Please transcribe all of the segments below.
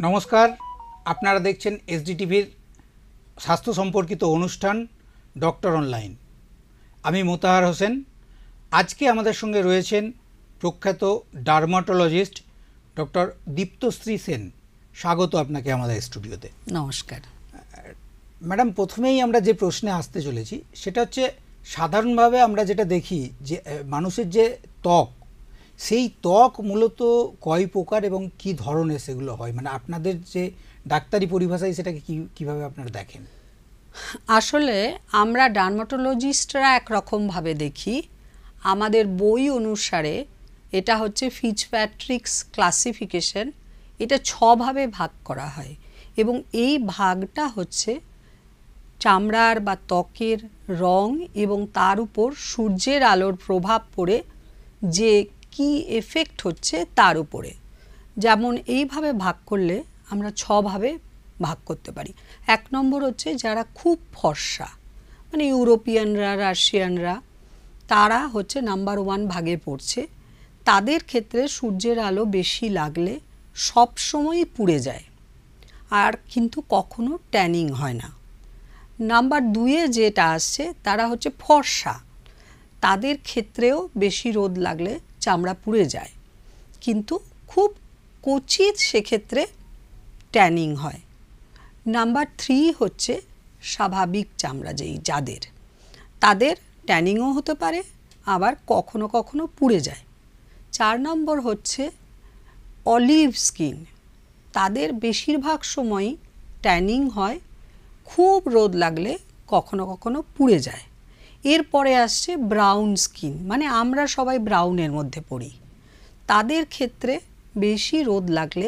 নমস্কার, আপনারা দেখছেন এসডিটিভির স্বাস্থ্য সম্পর্কিত অনুষ্ঠান ডক্টর অনলাইন। আমি মোতাহার হোসেন। আজকে আমাদের সঙ্গে রয়েছেন প্রখ্যাত ডার্মাটোলজিস্ট ডক্টর দীপ্তশ্রী সেন। স্বাগত আপনাকে আমাদের স্টুডিওতে। নমস্কার ম্যাডাম, প্রথমেই আমরা যে প্রশ্নে আসতে চলেছি সেটা হচ্ছে, সাধারণভাবে আমরা যেটা দেখি যে মানুষের যে ত্বক, সেই ত্বক মূলত কয় প্রকার এবং কি ধরনের সেগুলো হয়, মানে আপনাদের যে ডাক্তারি পরিভাষায় সেটাকে কিভাবে আপনারা দেখেন? আসলে আমরা ডার্মাটোলজিস্টরা একরকমভাবে দেখি। আমাদের বই অনুসারে এটা হচ্ছে ফিটজপ্যাট্রিকস ক্লাসিফিকেশন। এটা 6 ভাবে ভাগ করা হয় এবং এই ভাগটা হচ্ছে চামড়ার বা ত্বকের রং এবং তার উপর সূর্যের আলোর প্রভাব পড়ে যে কি এফেক্ট হচ্ছে তার উপরে। যেমন এইভাবে ভাগ করলে আমরা 6 ভাবে ভাগ করতে পারি। 1 নম্বর হচ্ছে যারা খুব ফর্সা, মানে ইউরোপিয়ানরা, রাশিয়ানরা, তারা হচ্ছে নাম্বার 1 ভাগে পড়ছে। তাদের ক্ষেত্রে সূর্যের আলো বেশি লাগলে সব সময়ই পুড়ে যায়, আর কিন্তু কখনো ট্যানিং হয় না। নাম্বার 2-এ যেটা আসছে তারা হচ্ছে ফর্সা, তাদের ক্ষেত্রেও বেশি রোদ লাগলে চামড়া পুড়ে যায়, কিন্তু খুব ক্বচিৎ সেক্ষেত্রে ট্যানিং হয়। নাম্বার 3 হচ্ছে স্বাভাবিক চামড়া, যাদের তাদের ট্যানিংও হতে পারে, আবার কখনো কখনো পুড়ে যায়। 4 নম্বর হচ্ছে অলিভ স্কিন, তাদের বেশিরভাগ সময়ই ট্যানিং হয়, খুব রোদ লাগলে কখনো কখনো পুড়ে যায়। এরপরে আসছে ব্রাউন স্কিন, মানে আমরা সবাই ব্রাউনের মধ্যে পড়ি। তাদের ক্ষেত্রে বেশি রোদ লাগলে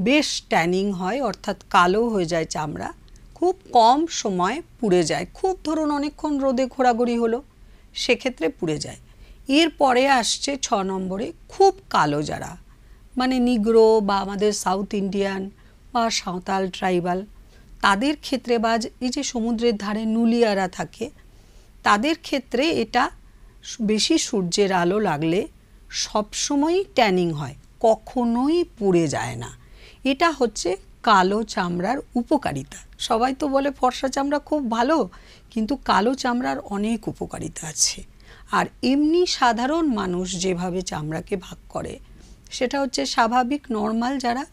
বেশ ট্যানিং হয়, অর্থাৎ কালো হয়ে যায় চামড়া, খুব কম সময় পুড়ে যায়। খুব ধরুন অনেকক্ষণ রোদে ঘোরাঘুরি হলো, সেক্ষেত্রে পুড়ে যায়। এরপরে আসছে 6 নম্বরে খুব কালো যারা, মানে নিগ্রো বা আমাদের সাউথ ইন্ডিয়ান বা সাঁওতাল ট্রাইবাল, তাদের ক্ষেত্রে বা এই যে সমুদ্রের ধারে নুলিয়ারা থাকে, তাদের ক্ষেত্রে এটা বেশি সূর্যের আলো লাগলে সবসময়ই ট্যানিং হয়, কখনোই পুড়ে যায় না। এটা হচ্ছে কালো চামড়ার উপকারিতা। সবাই তো বলে ফর্সা চামড়া খুব ভালো, কিন্তু কালো চামড়ার অনেক উপকারিতা আছে। আর এমনি সাধারণ মানুষ যেভাবে চামড়াকে ভাগ করে সেটা হচ্ছে স্বাভাবিক নর্মাল যারা,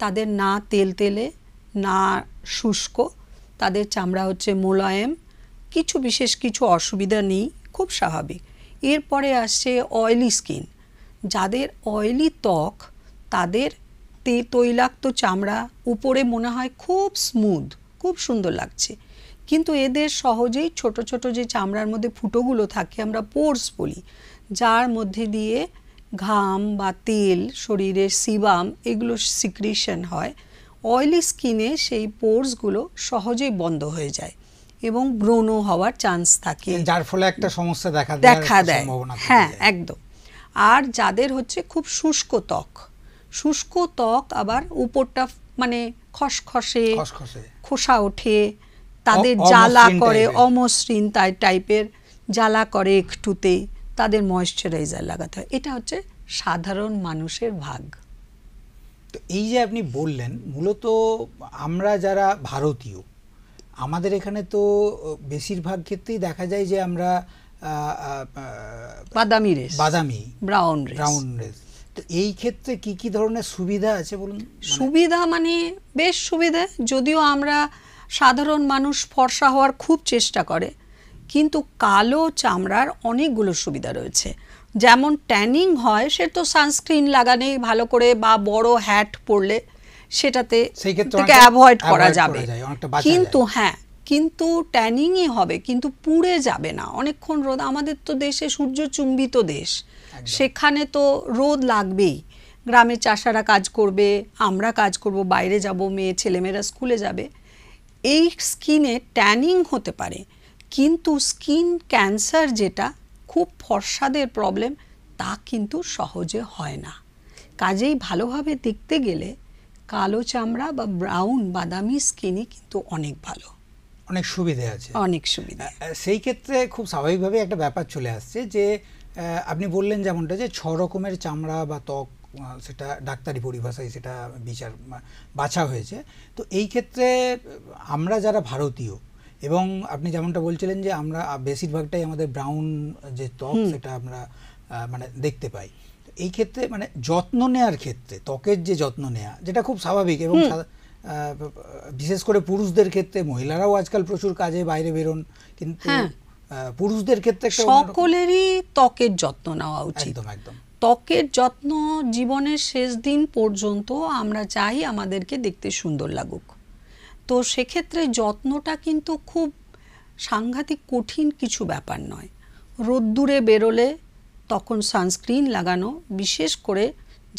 তাদের না তেলতেলে না শুষ্ক, তাদের চামড়া হচ্ছে মোলায়েম, বিশেষ কিছু অসুবিধা নেই, খুব স্বাভাবিক। এরপরে আসছে অয়েলি স্কিন, যাদের অয়েলি ত্বক, তাদের তৈলাক্ত চামড়া, উপরে মনে হয় খুব স্মুথ, খুব সুন্দর লাগছে, কিন্তু এদের সহজেই ছোট ছোট যে চামড়ার মধ্যে ফুটোগুলো থাকে, আমরা পোর্স বলি, যার মধ্যে দিয়ে ঘাম বা তেল, শরীরের সিবাম, এগুলো সিক্রিশন হয়। অয়েলি স্কিনে সেই পোর্সগুলো সহজেই বন্ধ হয়ে যায় এবং ব্রণ হওয়ার চান্স থাকে, যার ফলে একটা সমস্যা দেখা দেয়। হ্যাঁ, একদম। আর যাদের হচ্ছে খুব শুষ্ক ত্বক, শুষ্ক ত্বক আবার উপরটা মানে খসখসে খোসা ওঠে, তাদের জ্বালা করে, অমসৃণ টাইপের জ্বালা করে একটুতে, তাদের ময়েশ্চারাইজার লাগাতে হয়। এটা হচ্ছে সাধারণ মানুষের ভাগ। তো এই যে আপনি বললেন, মূলত আমরা যারা ভারতীয়, আমাদের এখানে তো বেশিরভাগ ক্ষেত্রেই দেখা যায় যে আমরা বাদামি ব্রাউন রেস। তো এই ক্ষেত্রে কি কি ধরনের সুবিধা আছে বলুন? সুবিধা মানে বেশ সুবিধা, যদিও আমরা সাধারণ মানুষ ফর্সা হওয়ার খুব চেষ্টা করে, কিন্তু কালো চামড়ার অনেকগুলো সুবিধা রয়েছে। যেমন ট্যানিং হয়, সে তো সানস্ক্রিন লাগানেই ভালো করে বা বড় হ্যাট পরলে সেটাতে অ্যাভয়েড করা যাবে, কিন্তু ট্যানিংই হবে, কিন্তু পুড়ে যাবে না অনেকক্ষণ রোদ। আমাদের তো দেশে সূর্যচুম্বিত দেশ, সেখানে তো রোদ লাগবেই। গ্রামে চাষারা কাজ করবে, আমরা কাজ করব, বাইরে যাব, মেয়ে ছেলেমেয়েরা স্কুলে যাবে। এই স্কিনে ট্যানিং হতে পারে, কিন্তু স্কিন ক্যান্সার, যেটা খুব ফর্সাদের প্রবলেম, তা কিন্তু সহজে হয় না। কাজেই ভালোভাবে দেখতে গেলে কালো চামড়া বা ব্রাউন বাদামি স্কিনই কিন্তু অনেক ভালো, অনেক সুবিধা আছে, অনেক সুবিধা। সেই ক্ষেত্রে খুব স্বাভাবিকভাবে একটা ব্যাপার চলে আসছে যে আপনি বললেন যেমনটা, যে 6 রকমের চামড়া বা ত্বক সেটা ডাক্তারি পরিভাষায় সেটা বাছা হয়েছে। তো এই ক্ষেত্রে আমরা যারা ভারতীয়, এবং আপনি যেমনটা বলছিলেন যে আমরা বেশিরভাগটাই আমাদের ব্রাউন যে ত্বক সেটা আমরা মানে দেখতে পাই। এই ক্ষেত্রে মানে যত্ন নেওয়ার ক্ষেত্রে ত্বকের যে যত্ন নেওয়া, যেটা খুব স্বাভাবিক, এবং বিশেষ করে পুরুষদের ক্ষেত্রে, মহিলারাও আজকাল প্রচুর কাজে বাইরে বেরোন, কিন্তু পুরুষদের ক্ষেত্রে সকলেরই ত্বকের যত্ন নেওয়া উচিত। একদম একদম। ত্বকের যত্ন জীবনের শেষ দিন পর্যন্ত আমরা চাই আমাদেরকে দেখতে সুন্দর লাগুক। তো সেক্ষেত্রে যত্নটা কিন্তু খুব সাংঘাতিক কঠিন কিছু ব্যাপার নয়। রোদ্দুরে বেরোলে তখন সানস্ক্রিন লাগানো, বিশেষ করে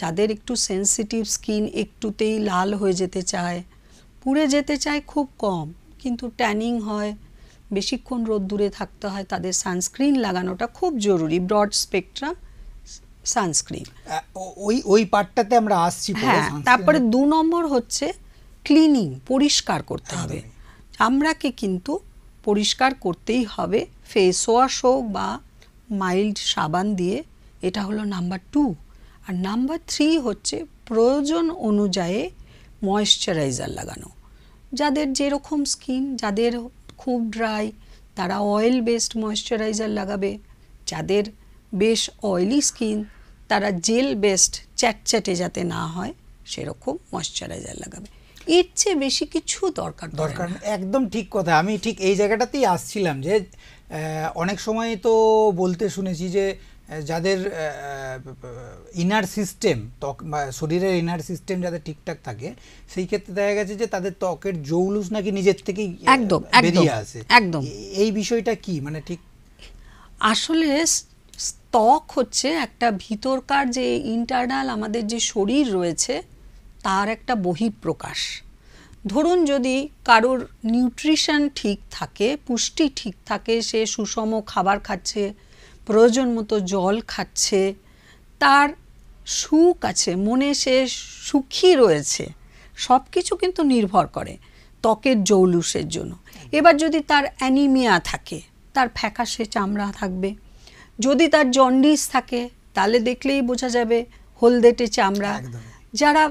যাদের একটু সেনসিটিভ স্কিন, একটুতেই লাল হয়ে যেতে চায়, পুড়ে যেতে চায় খুব কম, কিন্তু ট্যানিং হয়, বেশিক্ষণ রোদ্দুরে থাকতে হয়, তাদের সানস্ক্রিন লাগানোটা খুব জরুরি, ব্রড স্পেকট্রাম সানস্ক্রিন। ওই পার্টটাতে আমরা আসছি। হ্যাঁ, তারপরে 2 নম্বর হচ্ছে ক্লিনিং, পরিষ্কার করতে হবে। আমরাকে কিন্তু পরিষ্কার করতেই হবে, ফেস ওয়াশ হোক বা মাইল্ড সাবান দিয়ে, এটা হলো নাম্বার 2। আর নাম্বার 3 হচ্ছে প্রয়োজন অনুযায়ী ময়েশ্চারাইজার লাগানো। যাদের যেরকম স্কিন, যাদের খুব ড্রাই তারা অয়েল বেসড ময়েশ্চারাইজার লাগাবে, যাদের বেশ অয়েলি স্কিন তারা জেল বেসড, চ্যাটচ্যাটে যাতে না হয় সেরকম ময়েশ্চারাইজার লাগাবে। এর চেয়ে বেশি কিছু দরকার। একদম ঠিক কথা। আমি ঠিক এই জায়গাটাতেই আসছিলাম যে অনেক সময় তো বলতে শুনেছি যে যাদের ইনার সিস্টেম, শরীরের ইনার সিস্টেম যাদের ঠিকঠাক থাকে, সেই ক্ষেত্রে দেখা গেছে যে তাদের ত্বকের জৌলুস নাকি নিজের থেকেই বেরিয়ে আসে। একদম এই বিষয়টা কি মানে ঠিক? আসলে ত্বক হচ্ছে একটা ভিতরকার যে ইন্টারনাল আমাদের যে শরীর রয়েছে তার একটা বহিঃপ্রকাশ। ধরুন যদি কারোর নিউট্রিশন ঠিক থাকে, পুষ্টি ঠিক থাকে, সে সুষম খাবার খাচ্ছে, প্রয়োজন মতো জল খাচ্ছে, তার সুখ আছে, মনে সে সুখী রয়েছে, সব কিছু কিন্তু নির্ভর করে ত্বকের জৌলুসের জন্য। এবার যদি তার অ্যানিমিয়া থাকে, তার ফ্যাকাশে চামড়া থাকবে। যদি তার জন্ডিস থাকে তাহলে দেখলেই বোঝা যাবে হলদেটে চামড়া। যারা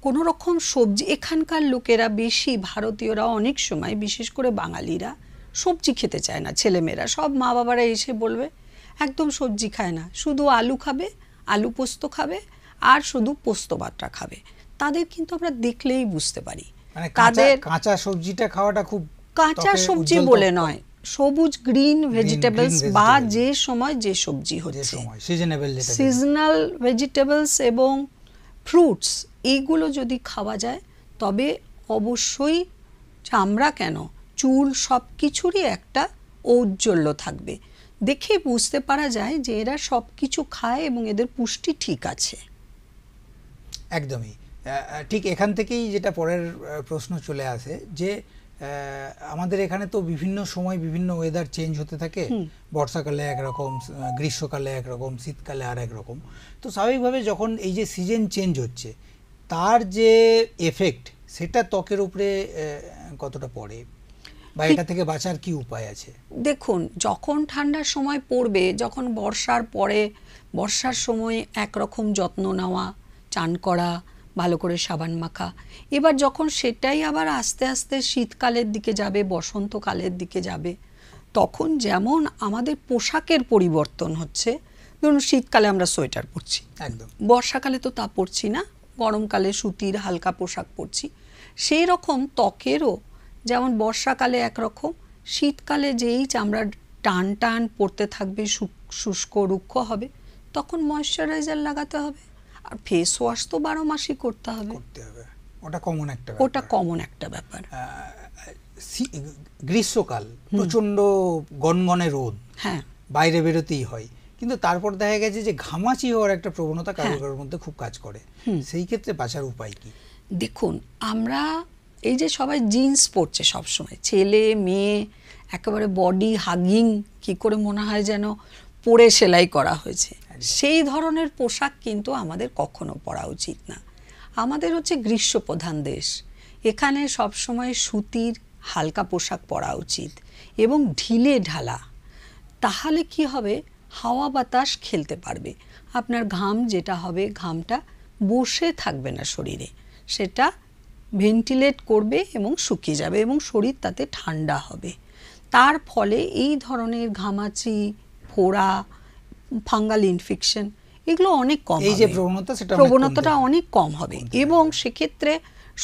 কোনো রকম সবজি, এখানকার লোকেরা বেশি, ভারতীয়রা অনেক সময়, বিশেষ করে বাঙালিরা সবজি খেতে চায় না, ছেলেমেয়েরা সব মা বাবারা এসে বলবে একদম সবজি খায় না, শুধু আলু খাবে, আলু পোস্ত খাবে, আর শুধু পোস্ত বাটা খাবে। তাদের কিন্তু আমরা দেখলেই বুঝতে পারি তাদের কাঁচা সবজিটা খাওয়াটা খুব, কাঁচা সবজি বলে নয়, সবুজ গ্রিন ভেজিটেবলস বা যে সময় যে সবজি হচ্ছে, সিজনাল ভেজিটেবলস এবং ফ্রুটস, এইগুলো যদি খাওয়া যায় তবে অবশ্যই চামড়া কেন, চুল সব কিছুরই একটা ঔজ্জ্বল্য থাকবে। দেখে বুঝতে পারা যায় যে এরা সব কিছু খায় এবং এদের পুষ্টি ঠিক আছে। একদমই ঠিক। এখান থেকেই যেটা পরের প্রশ্ন চলে আসে যে আমাদের এখানে তো বিভিন্ন সময় বিভিন্ন ওয়েদার চেঞ্জ হতে থাকে, বর্ষাকালে একরকম, গ্রীষ্মকালে একরকম, শীতকালে আর একরকম। তো স্বাভাবিকভাবে যখন এই যে সিজন চেঞ্জ হচ্ছে তার যে এফেক্ট, সেটা ত্বকের উপরে কতটা পড়ে, বা এটা থেকে বাঁচার কি উপায় আছে? দেখুন, যখন ঠান্ডার সময় পড়বে, যখন বর্ষার পরে, বর্ষার সময় একরকম যত্ন নেওয়া, চান করা, ভালো করে সাবান মাখা। এবার যখন সেটাই আবার আস্তে আস্তে শীতকালের দিকে যাবে, বসন্তকালের দিকে যাবে, তখন যেমন আমাদের পোশাকের পরিবর্তন হচ্ছে, ধরুন শীতকালে আমরা সোয়েটার পরছি, একদম, বর্ষাকালে তো তা পরছি না, গরমকালে সুতির হালকা পোশাক পরছি। সেই রকম ত্বকেরও যেমন বর্ষাকালে একরকম, শীতকালে যেই চামড়া টান টান পড়তে থাকবে, শুষ্ক রুক্ষ হবে, তখন ময়েশ্চারাইজার লাগাতে হবে। আর ফেস ওয়াশ তো 12 মাসই করতে হবে। ওটা কমন একটা, ওটা কমন একটা ব্যাপার। গ্রীষ্মকাল প্রচন্ড গনগনে রোদ, হ্যাঁ, বাইরে বেরোতেই হয়, কিন্তু তারপর দেখা গেছে যে ঘামাচি হওয়ার একটা প্রবণতা কারোর মধ্যে খুব কাজ করে। সেই ক্ষেত্রে বাঁচার উপায় কি? দেখুন, আমরা এই যে সবাই জিন্স পরছে সবসময়, ছেলে মেয়ে, একেবারে বডি হাগিং, কি করে মনে হয় যেন পরে সেলাই করা হয়েছে, সেই ধরনের পোশাক কিন্তু আমাদের কখনো পরা উচিত না। আমাদের হচ্ছে গ্রীষ্মপ্রধান দেশ, এখানে সবসময় সুতির হালকা পোশাক পরা উচিত এবং ঢিলে ঢালা। তাহলে কি হবে, হাওয়া বাতাস খেলতে পারবে, আপনার ঘাম যেটা হবে ঘামটা বসে থাকবে না শরীরে, সেটা ভেন্টিলেট করবে এবং শুকিয়ে যাবে এবং শরীর তাতে ঠান্ডা হবে। তার ফলে এই ধরনের ঘামাচি, ফোড়া, ফাঙ্গাল ইনফেকশন এগুলো অনেক কম এই যে হবে। প্রবণতা, সেটা প্রবণতাটা অনেক কম হবে এবং সেক্ষেত্রে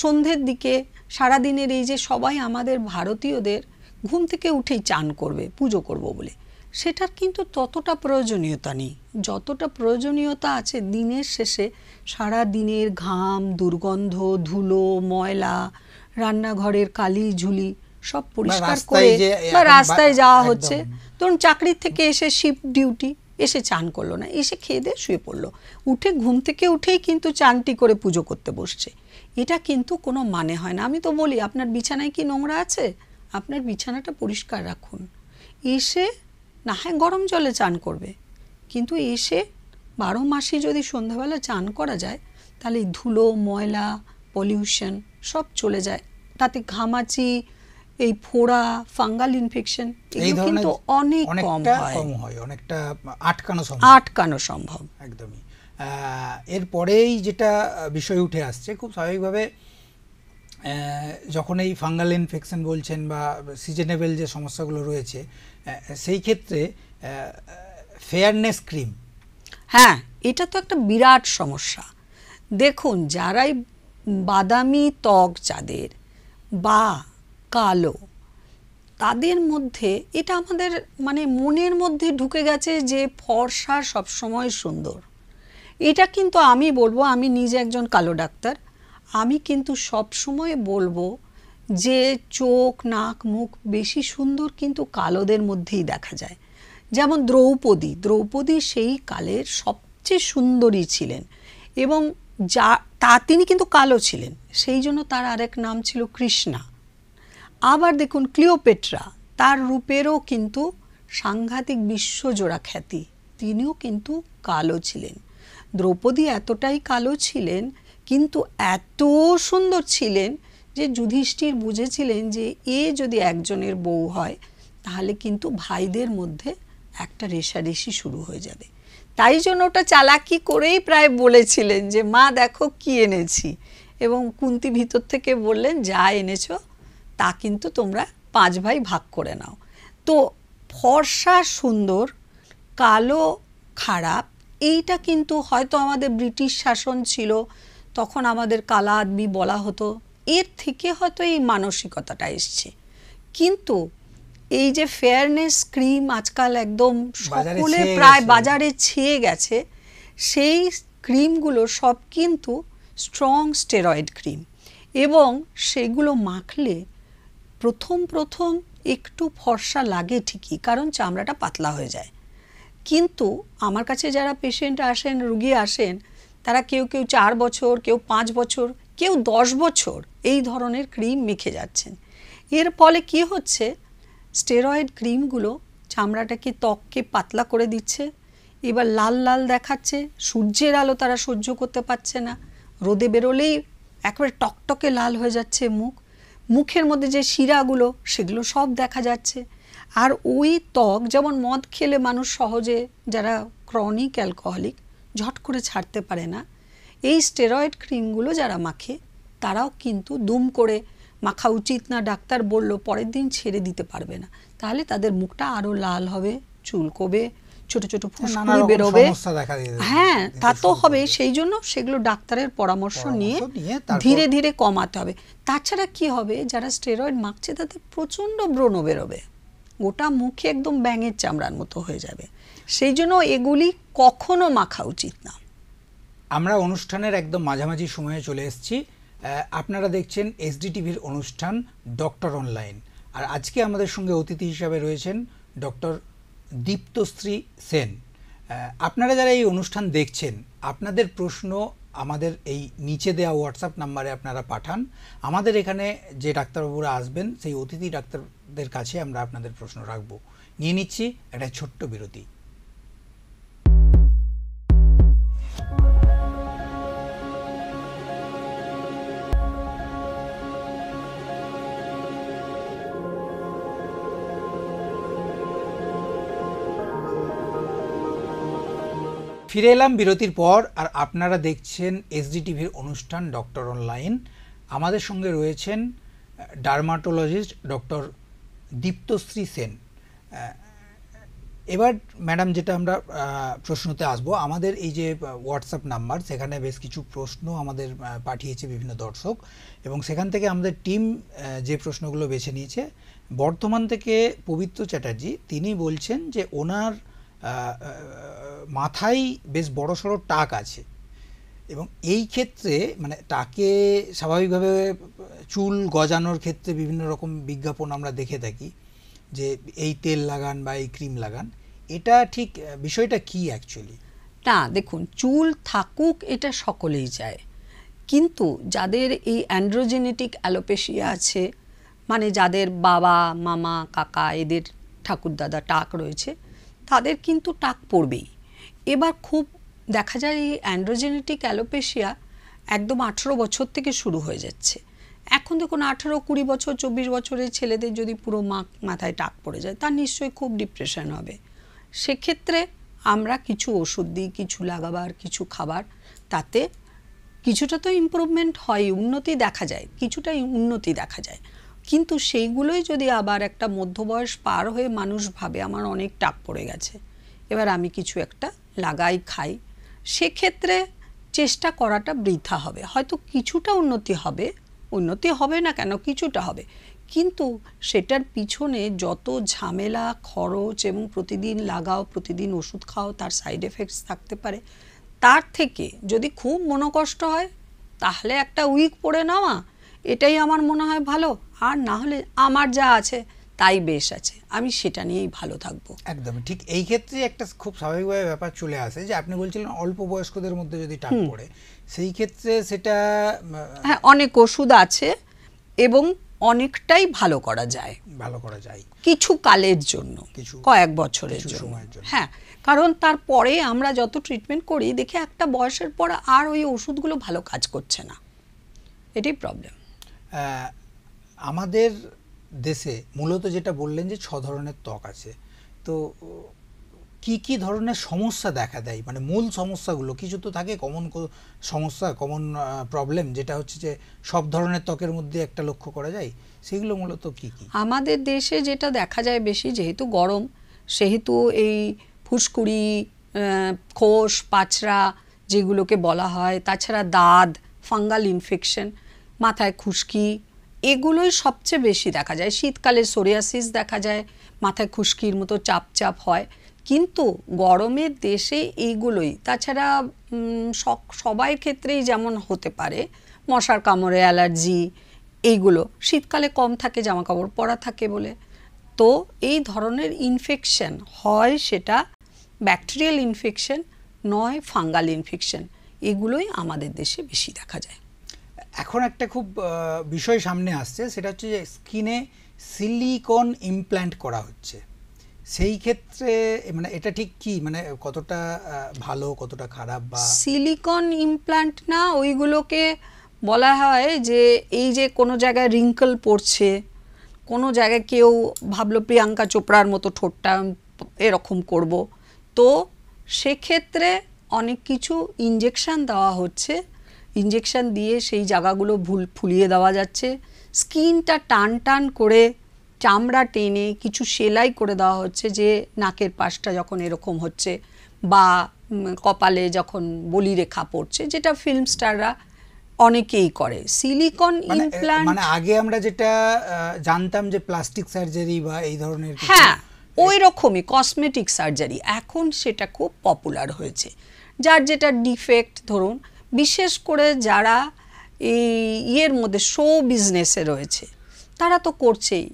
সন্ধ্যের দিকে সারাদিনের এই যে সবাই আমাদের ভারতীয়দের ঘুম থেকে উঠেই চান করবে পুজো করব বলে, সেটার কিন্তু ততটা প্রয়োজনীয়তা নেই যতটা প্রয়োজনীয়তা আছে দিনের শেষে সারা দিনের ঘাম, দুর্গন্ধ, ধুলো, ময়লা, রান্নাঘরের কালি ঝুলি সব পরিষ্কার করে বা রাস্তায় যাওয়া হচ্ছে, ধরুন চাকরির থেকে এসে শিফট ডিউটি, এসে চান করলো না, এসে খেয়ে দিয়ে শুয়ে পড়লো, উঠে ঘুম থেকে উঠেই কিন্তু চানটি করে পুজো করতে বসছে। এটা কিন্তু কোনো মানে হয় না। আমি তো বলি, আপনার বিছানায় কি নোংরা আছে, আপনার বিছানাটা পরিষ্কার রাখুন, এসে না হয় গরম জলে চান করবে, কিন্তু এসে 12 মাসই যদি সন্ধ্যাবেলা চান করা যায় তাহলে ধুলো, ময়লা, পলিউশন সব চলে যায়, তাতে ঘামাচি, এই ফোড়া, ফাঙ্গাল ইনফেকশন এগুলো কিন্তু অনেক কম হয়, অনেকটা আটকানো সম্ভব। একদমই। এরপরেই যেটা বিষয় উঠে আসছে খুব স্বাভাবিকভাবে, যখন এই ফাঙ্গাল ইনফেকশন বলছেন বা সিজনেবল যে সমস্যাগুলো রয়েছে, সেই ক্ষেত্রে ফেয়ারনেস ক্রিম, হ্যাঁ, এটা তো একটা বিরাট সমস্যা। দেখুন, যারাই বাদামি ত্বক যাদের বা কালো, তাদের মধ্যে এটা আমাদের মানে মনের মধ্যে ঢুকে গেছে যে ফর্সা সবসময় সুন্দর। এটা কিন্তু আমি বলবো, আমি নিজে একজন কালো ডাক্তার, আমি কিন্তু সবসময় বলবো যে চোখ, নাক, মুখ বেশি সুন্দর কিন্তু কালোদের মধ্যেই দেখা যায়। যেমন দ্রৌপদী সেই কালের সবচেয়ে সুন্দরী ছিলেন এবং তিনি কিন্তু কালো ছিলেন, সেই জন্য তার আরেক নাম ছিল কৃষ্ণা। আবার দেখুন ক্লিওপেট্রা, তার রূপেরও কিন্তু সাংঘাতিক বিশ্বজোড়া খ্যাতি, তিনিও কিন্তু কালো ছিলেন। দ্রৌপদী এতটাই কালো ছিলেন কিন্তু এত সুন্দর ছিলেন যে যুধিষ্ঠির বুঝেছিলেন যে এ যদি একজনের বউ হয় তাহলে কিন্তু ভাইদের মধ্যে একটা রেষারেষি শুরু হয়ে যাবে। তাই জন্য ওটা চালাকি করেই প্রায় বলেছিলেন যে মা দেখো কি এনেছি, এবং কুন্তী ভিতর থেকে বললেন যা এনেছো তা কিন্তু তোমরা 5 ভাই ভাগ করে নাও। তো ফর্সা সুন্দর, কালো খারাপ, এইটা কিন্তু হয়তো আমাদের ব্রিটিশ শাসন ছিল, তখন আমাদের কালা আদমি বলা হতো, এর থেকে হয়তো এই মানসিকতাটা এসছে। কিন্তু এই যে ফেয়ারনেস ক্রিম আজকাল একদম সকলে প্রায় বাজারে ছেয়ে গেছে, সেই ক্রিমগুলো সব কিন্তু স্ট্রং স্টেরয়েড ক্রিম, এবং সেগুলো মাখলে প্রথম একটু ফর্সা লাগে ঠিকই, কারণ চামড়াটা পাতলা হয়ে যায়। কিন্তু আমার কাছে যারা পেশেন্ট আসেন, রুগী আসেন, তারা কেউ 4 বছর, কেউ 5 বছর, কেউ 10 বছর এই ধরনের ক্রিম মেখে যাচ্ছেন। এর ফলে কি হচ্ছে, স্টেরয়েড ক্রিমগুলো চামড়াটাকে, ত্বককে পাতলা করে দিচ্ছে, এবার লাল লাল দেখাচ্ছে, সূর্যের আলো তারা সহ্য করতে পারছে না, রোদে বেরোলেই একেবারে টকটকে লাল হয়ে যাচ্ছে মুখের মধ্যে যে শিরাগুলো সেগুলো সব দেখা যাচ্ছে। আর ওই ত্বক, যেমন মদ খেলে মানুষ সহজে, যারা ক্রনিক অ্যালকোহলিক, ঝট করে ছাড়তে পারে না, এই স্টেরয়েড ক্রিমগুলো যারা মাখে তারাও কিন্তু দুম করে মাখা উচিত না, ডাক্তার বলল পরের দিন ছেড়ে দিতে পারবে না, তাহলে তাদের মুখটা আরও লাল হবে, চুলকোবে, ছোট ছোট ফুসকুড়ি বেরোবে, হ্যাঁ তা তো হবে। সেই জন্য সেগুলো ডাক্তারের পরামর্শ নিয়ে ধীরে ধীরে কমাতে হবে। তাছাড়া কি হবে, যারা স্টেরয়েড মাখছে তাদের প্রচণ্ড ব্রণ বেরোবে, গোটা মুখে একদম ব্যাঙের চামড়ার মতো হয়ে যাবে, সেই জন্য এগুলি কখনো মাখা উচিত না। আমরা অনুষ্ঠানের একদম মাঝামাঝি সময়ে চলে এসেছি। আপনারা দেখছেন এসডিটিভির অনুষ্ঠান ডক্টর অনলাইন, আর আজকে আমাদের সঙ্গে অতিথি হিসাবে রয়েছেন ডক্টর দীপ্তশ্রী সেন। আপনারা যারা এই অনুষ্ঠান দেখছেন, আপনাদের প্রশ্ন আমাদের এই নিচে দেওয়া হোয়াটসঅ্যাপ নাম্বারে আপনারা পাঠান। আমাদের এখানে যে ডাক্তারবাবুরা আসবেন সেই অতিথি ডাক্তারদের কাছে আমরা আপনাদের প্রশ্ন রাখব। নিয়ে নিচ্ছি একটা ছোট্ট বিরতি। ফিরে এলাম বিরতির পর, আর আপনারা দেখছেন এসডিটিভির অনুষ্ঠান ডক্টর অনলাইন। আমাদের সঙ্গে রয়েছেন ডার্মাটোলজিস্ট ডক্টর দীপ্তশ্রী সেন। এবার ম্যাডাম, যেটা আমরা প্রশ্নতে আসবো, আমাদের এই যে হোয়াটসঅ্যাপ নাম্বার, সেখানে বেশ কিছু প্রশ্ন আমাদের পাঠিয়েছে বিভিন্ন দর্শক, এবং সেখান থেকে আমাদের টিম যে প্রশ্নগুলো বেছে নিয়েছে। বর্ধমান থেকে পবিত্র চ্যাটার্জি, তিনি বলছেন যে ওনার মাথায় বেশ বড়সড় টাক আছে, এবং এই ক্ষেত্রে মানে টাকে স্বাভাবিকভাবে চুল গজানোর ক্ষেত্রে বিভিন্ন রকম বিজ্ঞাপন আমরা দেখে থাকি যে এই তেল লাগান বা এই ক্রিম লাগান। এটা ঠিক বিষয়টা কি অ্যাকচুয়ালি? না, দেখুন, চুল থাকুক এটা সকলেই চায়, কিন্তু যাদের এই অ্যান্ড্রোজেনেটিক অ্যালোপেশিয়া আছে, মানে যাদের বাবা মামা কাকা এদের ঠাকুরদাদা টাক রয়েছে, তাদের কিন্তু টাক পড়বেই। এবার খুব দেখা যায় এই অ্যান্ড্রোজেনেটিক অ্যালোপেশিয়া একদম 18 বছর থেকে শুরু হয়ে যাচ্ছে। এখন দেখুন 18, 20 বছর, 24 বছরের ছেলেদের যদি পুরো মাথায় টাক পড়ে যায়, তার নিশ্চয়ই খুব ডিপ্রেশন হবে। সেক্ষেত্রে আমরা কিছু ওষুধ দিই, কিছু লাগাবার, কিছু খাবার, তাতে কিছুটা তো ইমপ্রুভমেন্ট হয়, উন্নতি দেখা যায়, কিছুটা উন্নতি দেখা যায়। কিন্তু সেইগুলোই যদি আবার একটা মধ্যবয়স পার হয়ে মানুষ ভাবে আমার অনেক টাক পড়ে গেছে, এবার আমি কিছু একটা লাগাই খাই, সেক্ষেত্রে চেষ্টা করাটা বৃথা হবে। হয়তো কিছুটা উন্নতি হবে না কেন, কিছুটা হবে, কিন্তু সেটার পিছনে যত ঝামেলা, খরচ এবং প্রতিদিন লাগাও, প্রতিদিন ওষুধ খাও, তার সাইড এফেক্টস থাকতে পারে। তার থেকে যদি খুব মনোকষ্ট হয়, তাহলে একটা উইক পরে নেওয়া, এটাই আমার মনে হয় ভালো। আর না হলে আমার যা আছে তাই বেশ আছে, আমি সেটা নিয়েই ভালো থাকবো। একদম ঠিক। এই ক্ষেত্রে একটা খুব স্বাভাবিকভাবে ব্যাপার চলে আসে যে আপনি বলছিলেন অল্প বয়স্কদের মধ্যে যদি টাক পড়ে, সেই ক্ষেত্রে সেটা হ্যাঁ, অনেক ওষুধ আছে এবং অনেকটাই ভালো করা যায় কিছু কালের জন্য, কয়েক বছরের জন্য। হ্যাঁ, কারণ তারপরে আমরা যত ট্রিটমেন্ট করি দেখে একটা বয়সের পর আর ওই ওষুধগুলো ভালো কাজ করছে না, এটাই প্রবলেম। আমাদের দেশে মূলত যেটা বললেন যে 6 ধরনের ত্বক আছে, তো কি কি ধরনের সমস্যা দেখা দেয়, মানে মূল সমস্যাগুলো কিছু তো থাকে, কমন সমস্যা, কমন প্রবলেম, যেটা হচ্ছে যে সব ধরনের ত্বকের মধ্যে একটা লক্ষ্য করা যায়, সেগুলো মূলত কি কি? আমাদের দেশে যেটা দেখা যায় বেশি, যেহেতু গরম, সেহেতু এই ফুসকুড়ি, খোস, পাচড়া যেগুলোকে বলা হয়, তাছাড়া দাঁত, ফাঙ্গাল ইনফেকশন, মাথায় খুশকি, এগুলোই সবচেয়ে বেশি দেখা যায়। শীতকালে সোরিয়াসিস দেখা যায়, মাথায় খুশকির মতো চাপ চাপ হয়, কিন্তু গরমের দেশে এইগুলোই। তাছাড়া সবাই ক্ষেত্রেই যেমন হতে পারে, মশার কামড়ে অ্যালার্জি, এইগুলো শীতকালে কম থাকে, জামা কাপড় পরা থাকে বলে। তো এই ধরনের ইনফেকশন হয় সেটা ব্যাকটেরিয়াল ইনফেকশন, নয় ফাঙ্গাল ইনফেকশন, এগুলোই আমাদের দেশে বেশি দেখা যায়। এখন একটা খুব বিষয় সামনে আসছে, সেটা হচ্ছে যে স্কিনে সিলিকন ইমপ্ল্যান্ট করা হচ্ছে। সেই ক্ষেত্রে মানে এটা ঠিক কি, মানে কতটা ভালো কতটা খারাপ? বা সিলিকন ইমপ্ল্যান্ট না, ওইগুলোকে বলা হয় যে এই যে কোনো জায়গায় রিঙ্কল পড়ছে, কোনো জায়গায় কেউ ভাবলো প্রিয়াঙ্কা চোপড়ার মতো ঠোঁটটা এরকম করব, তো সেক্ষেত্রে অনেক কিছু ইনজেকশান দেওয়া হচ্ছে, ইনজেকশান দিয়ে সেই জায়গাগুলো ফুলিয়ে দেওয়া যাচ্ছে, স্কিনটা টান টান করে চামড়া টেনে কিছু সেলাই করে দেওয়া হচ্ছে, যে নাকের পাশটা যখন এরকম হচ্ছে বা কপালে যখন বলিরেখা পড়ছে, যেটা ফিল্ম স্টাররা অনেকেই করে। সিলিকন ইমপ্ল্যান্ট মানে আগে আমরা যেটা জানতাম যে প্লাস্টিক সার্জারি বা এই ধরনের, হ্যাঁ ওই রকমই কসমেটিক সার্জারি, এখন সেটা খুব পপুলার হয়েছে। যার যেটা ডিফেক্ট, ধরুন বিশেষ করে যারা এই ইয়ের মধ্যে শো বিজনেসে রয়েছে, তারা তো করছেই,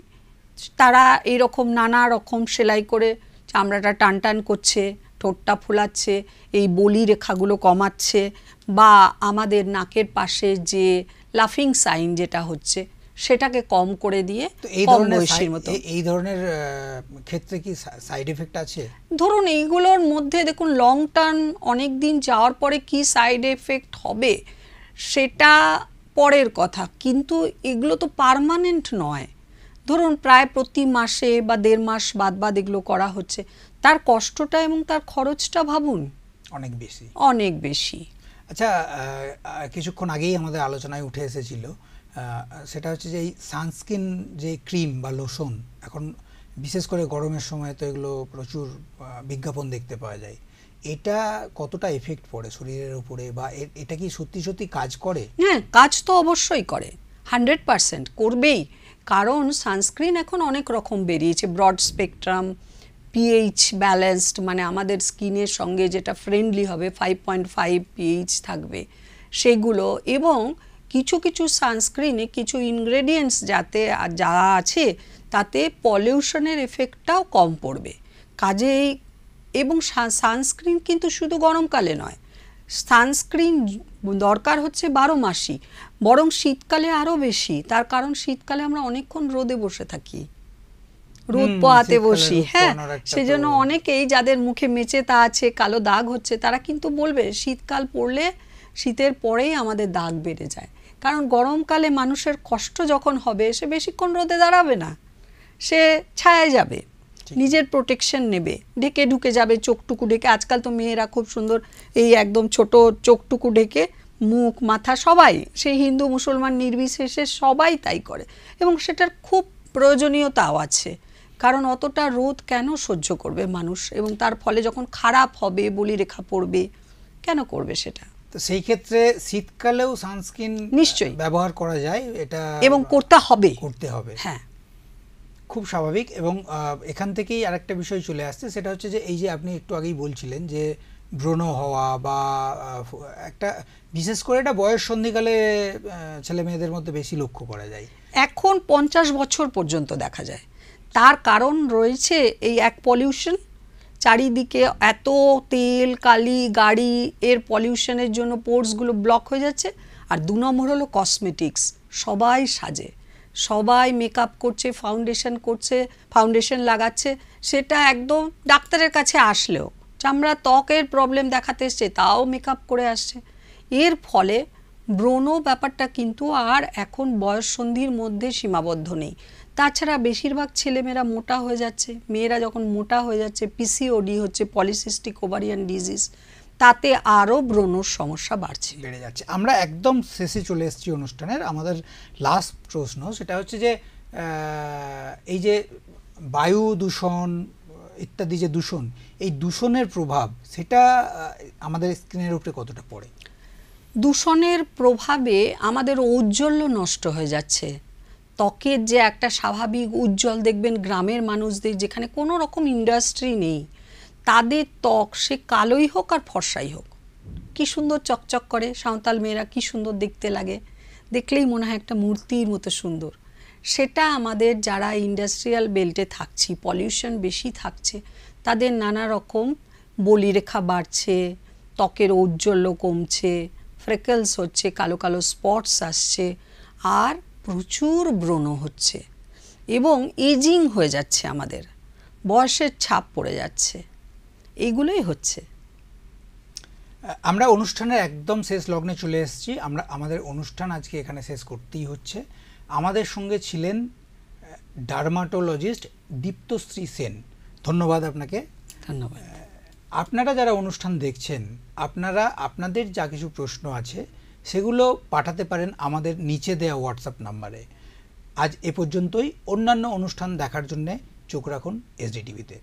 তারা এইরকম নানা রকম সেলাই করে চামড়াটা টান টান করছে, ঠোঁটটা ফোলাচ্ছে, এই বলি রেখাগুলো কমাচ্ছে, বা আমাদের নাকের পাশে যে লাফিং সাইন যেটা হচ্ছে সেটাকে কম করে দিয়ে কম বয়সীর মতো। এই ধরনের ক্ষেত্রে কি সাইড এফেক্ট আছে? ধরুন এইগুলোর মধ্যে দেখুন লং টার্ম অনেক দিন যাওয়ার পরে কি সাইড এফেক্ট হবে সেটা পরের কথা, কিন্তু এগুলো তো পার্মানেন্ট নয়। ধরুন প্রায় প্রতি মাসে বা 1.5 মাস বাদ বাদ এগুলো করা হচ্ছে, তার কষ্টটা এবং তার খরচটা ভাবুন। অনেক বেশি। অনেক বেশি। আচ্ছা, কিছুক্ষণ আগেই আমাদের আলোচনায় উঠে এসেছিল, সেটা হচ্ছে যে এই সানস্ক্রিন যে ক্রিম বা লোশন, এখন বিশেষ করে গরমের সময় তো এগুলো প্রচুর বিজ্ঞাপন দেখতে পাওয়া যায়। এটা কতটা এফেক্ট পড়ে শরীরের উপরে, বা এটা কি সত্যি সত্যি কাজ করে? হ্যাঁ, কাজ তো অবশ্যই করে, 100% করবেই। কারণ সানস্ক্রিন এখন অনেক রকম বেরিয়েছে, ব্রড স্পেকট্রাম, পিএইচ ব্যালেন্সড, মানে আমাদের স্কিনের সঙ্গে যেটা ফ্রেন্ডলি হবে, 5.5 পিএইচ থাকবে সেগুলো। এবং কিছু কিছু সানস্ক্রিনে কিছু ইনগ্রেডিয়েন্টস যা আছে তাতে পলিউশনের এফেক্টটাও কম পড়বে কাজেই। এবং সানস্ক্রিন কিন্তু শুধু গরমকালে নয়, সানস্ক্রিন দরকার হচ্ছে 12 মাসই, বরং শীতকালে আরও বেশি। তার কারণ শীতকালে আমরা অনেকক্ষণ রোদে বসে থাকি, রোদ পোহাতে বসি। হ্যাঁ, সেজন্য অনেকেই যাদের মুখে মেচেতা আছে, কালো দাগ হচ্ছে, তারা কিন্তু বলবে শীতকাল পড়লে, শীতের পরেই আমাদের দাগ বেড়ে যায়। কারণ গরমকালে মানুষের কষ্ট যখন হবে, সে বেশিক্ষণ রোদে দাঁড়াবে না, সে ছায়ায় যাবে, নিজের প্রোটেকশন নেবে, ঢেকে ঢুকে যাবে, চোখটুকু ঢেকে। আজকাল তো মেয়েরা খুব সুন্দর এই একদম ছোট চোখটুকু ঢেকে, মুখ মাথা সবাই, সেই হিন্দু মুসলমান নির্বিশেষে সবাই তাই করে, এবং সেটার খুব প্রয়োজনীয়তাও আছে। কারণ অতটা রোদ কেন সহ্য করবে মানুষ, এবং তার ফলে যখন খারাপ হবে, বলিরেখা পড়বে, কেন করবে সেটা? তো সেই ক্ষেত্রে শীতকালেও সানস্ক্রিন নিশ্চয়ই ব্যবহার করা যায়, এটা এবং করতে হবে। হ্যাঁ, খুব স্বাভাবিক। এবং এখান থেকেই আরেকটা বিষয় চলে আসছে, সেটা হচ্ছে যে এই যে আপনি একটু আগেই বলছিলেন যে ব্রণ হওয়া, বা একটা বিশেষ করে এটা বয়স সন্ধিকালে ছেলে মেয়েদের মধ্যে বেশি লক্ষ্য করা যায়, এখন 50 বছর পর্যন্ত দেখা যায়। তার কারণ রয়েছে এই এক পলিউশন, চারিদিকে এত তেল কালি গাড়ি, এর পলিউশনের জন্য পোর্সগুলো ব্লক হয়ে যাচ্ছে। আর 2 নম্বর হলো কসমেটিক্স, সবাই সাজে, সবাই মেকআপ করছে, ফাউন্ডেশন লাগাচ্ছে, সেটা একদম ডাক্তারের কাছে আসলেও চামড়া ত্বকের প্রবলেম দেখাতে এসছে, তাও মেকআপ করে আসছে। এর ফলে ব্রণ ব্যাপারটা কিন্তু আর এখন বয়ঃসন্ধির মধ্যে সীমাবদ্ধ নেই। তাছাড়া বেশিরভাগ ছেলেমেয়েরা মোটা হয়ে যাচ্ছে, মেয়েরা যখন মোটা হয়ে যাচ্ছে, পিসিওডি হচ্ছে, পলিসিস্টিক ওভারিয়ান ডিজিজ, তাতে আরও ব্রণর সমস্যা বেড়ে যাচ্ছে। আমরা একদম শেষে চলে এসেছি অনুষ্ঠানের। আমাদের লাস্ট প্রশ্ন সেটা হচ্ছে যে এই যে বায়ু দূষণ ইত্যাদি যে দূষণ, এই দূষণের প্রভাব সেটা আমাদের স্কিনের উপরে কতটা পড়ে? দূষণের প্রভাবে আমাদের ঔজ্জ্বল্য নষ্ট হয়ে যাচ্ছে। ত্বকের যে একটা স্বাভাবিক উজ্জ্বল, দেখবেন গ্রামের মানুষদের যেখানে কোনো রকম ইন্ডাস্ট্রি নেই, তাদের ত্বক সে কালোই হোক আর ফর্সাই হোক, কি সুন্দর চকচক করে। সাঁওতাল মেয়েরা কি সুন্দর দেখতে লাগে, দেখলেই মনে হয় একটা মূর্তির মতো সুন্দর। সেটা আমাদের যারা ইন্ডাস্ট্রিয়াল বেল্টে থাকছি, পলিউশন বেশি থাকছে, তাদের নানা রকম বলিরেখা বাড়ছে, ত্বকের ঔজ্জ্বল্য কমছে, ফ্রেকলস হচ্ছে, কালো কালো স্পটস আসছে, আর প্রচুর ব্রণ হচ্ছে, এবং এজিং হয়ে যাচ্ছে, আমাদের বয়সের ছাপ পড়ে যাচ্ছে। এইগুলোই হচ্ছে। আমরা অনুষ্ঠানের একদম শেষ লগ্নে চলে এসেছি। আমাদের অনুষ্ঠান আজকে এখানে শেষ করতেই হচ্ছে। আমাদের সঙ্গে ছিলেন ডার্মাটোলজিস্ট দীপ্তশ্রী সেন। ধন্যবাদ আপনাকে। ধন্যবাদ। আপনারা যারা অনুষ্ঠান দেখছেন, আপনারা আপনাদের যা কিছু প্রশ্ন আছে সেগুলো পাঠাতে পারেন আমাদের নিচে দেওয়া হোয়াটসঅ্যাপ নাম্বারে। আজ এ পর্যন্তই। অন্যান্য অনুষ্ঠান দেখার জন্য চোখ রাখুন এসডি টিভিতে।